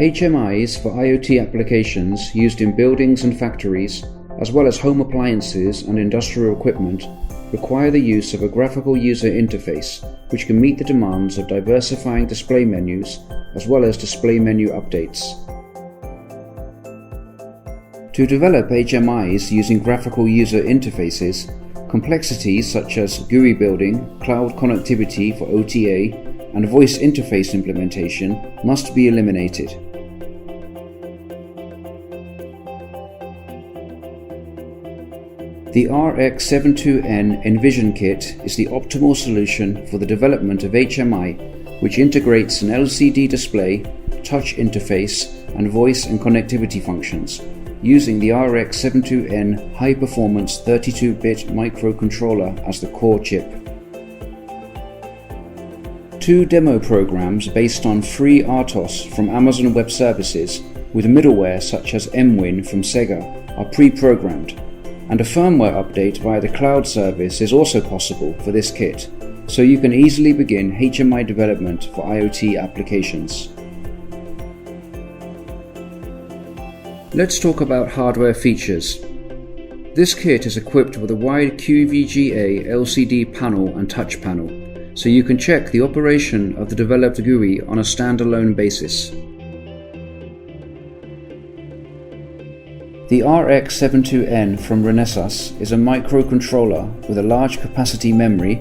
HMIs for IoT applications used in buildings and factories, as well as home appliances and industrial equipment, require the use of a graphical user interface which can meet the demands of diversifying display menus as well as display menu updates. To develop HMIs using graphical user interfaces, complexities such as GUI building, cloud connectivity for OTA, and voice interface implementation must be eliminated. The RX72N Envision Kit is the optimal solution for the development of HMI, which integrates an LCD display, touch interface, and voice and connectivity functions, using the RX72N high-performance 32-bit microcontroller as the core chip. 2 demo programs based on free RTOS from Amazon Web Services with middleware such as MWin from Sega are pre-programmed, and a firmware update via the cloud service is also possible for this kit, so you can easily begin HMI development for IoT applications. Let's talk about hardware features. This kit is equipped with a wide QVGA LCD panel and touch panel, so you can check the operation of the developed GUI on a standalone basis. The RX72N from Renesas is a microcontroller with a large capacity memory,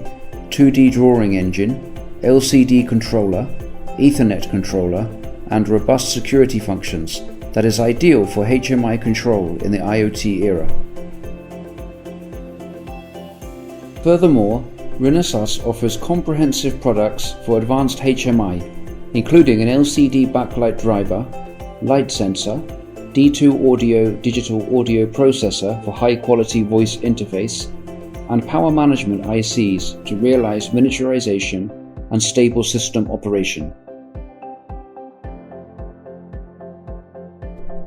2D drawing engine, LCD controller, Ethernet controller, and robust security functions that is ideal for HMI control in the IoT era. Furthermore, Renesas offers comprehensive products for advanced HMI, including an LCD backlight driver, light sensor, D2 audio digital audio processor for high-quality voice interface, and power management ICs to realize miniaturization and stable system operation.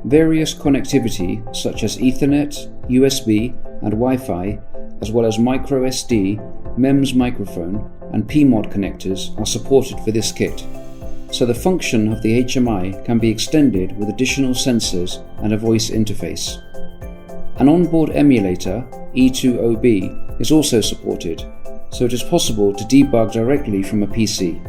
Various connectivity such as Ethernet, USB, and Wi-Fi, as well as microSD, MEMS microphone, and PMOD connectors are supported for this kit, so the function of the HMI can be extended with additional sensors and a voice interface. An onboard emulator, E2OB, is also supported, so it is possible to debug directly from a PC.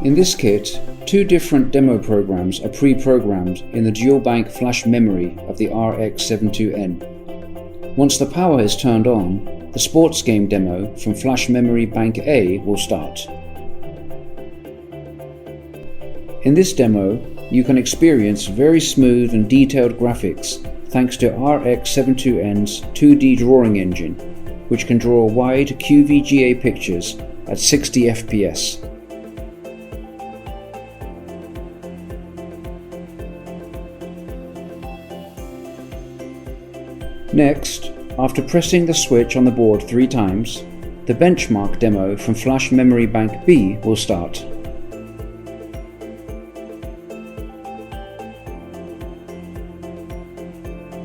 In this kit, 2 different demo programs are pre-programmed in the dual bank flash memory of the RX72N. Once the power is turned on, the sports game demo from flash memory bank A will start. In this demo, you can experience very smooth and detailed graphics thanks to RX72N's 2D drawing engine, which can draw wide QVGA pictures at 60 FPS. Next, after pressing the switch on the board 3 times, the benchmark demo from flash memory bank B will start.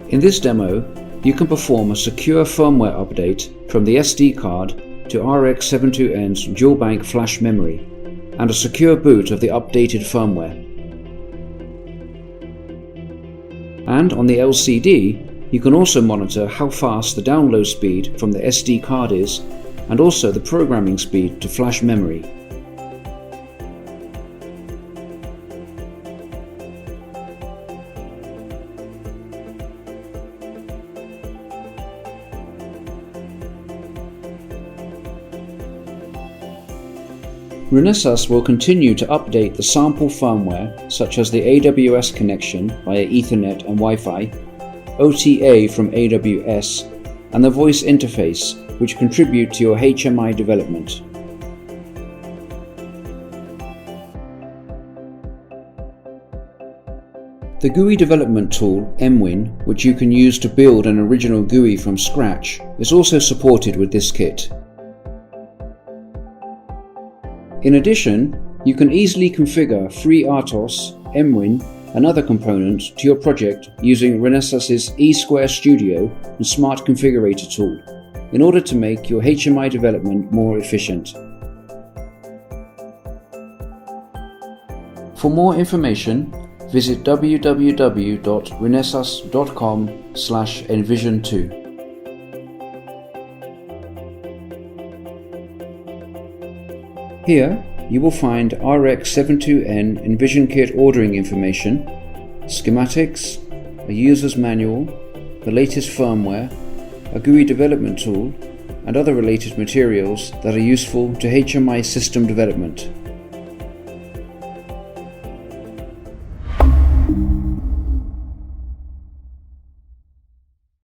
In this demo, you can perform a secure firmware update from the SD card to RX72N's dual bank flash memory, and a secure boot of the updated firmware. And on the LCD, you can also monitor how fast the download speed from the SD card is, and also the programming speed to flash memory. Renesas will continue to update the sample firmware such as the AWS connection via Ethernet and Wi-Fi, OTA from AWS, and the voice interface, which contribute to your HMI development. The GUI development tool, MWin, which you can use to build an original GUI from scratch, is also supported with this kit. In addition, you can easily configure FreeRTOS, MWin, and other components to your project using Renesas' eSquare Studio and Smart Configurator tool in order to make your HMI development more efficient. For more information, visit www.renesas.com/envision2. Here, you will find RX72N Envision Kit ordering information, schematics, a user's manual, the latest firmware, a GUI development tool, and other related materials that are useful to HMI system development.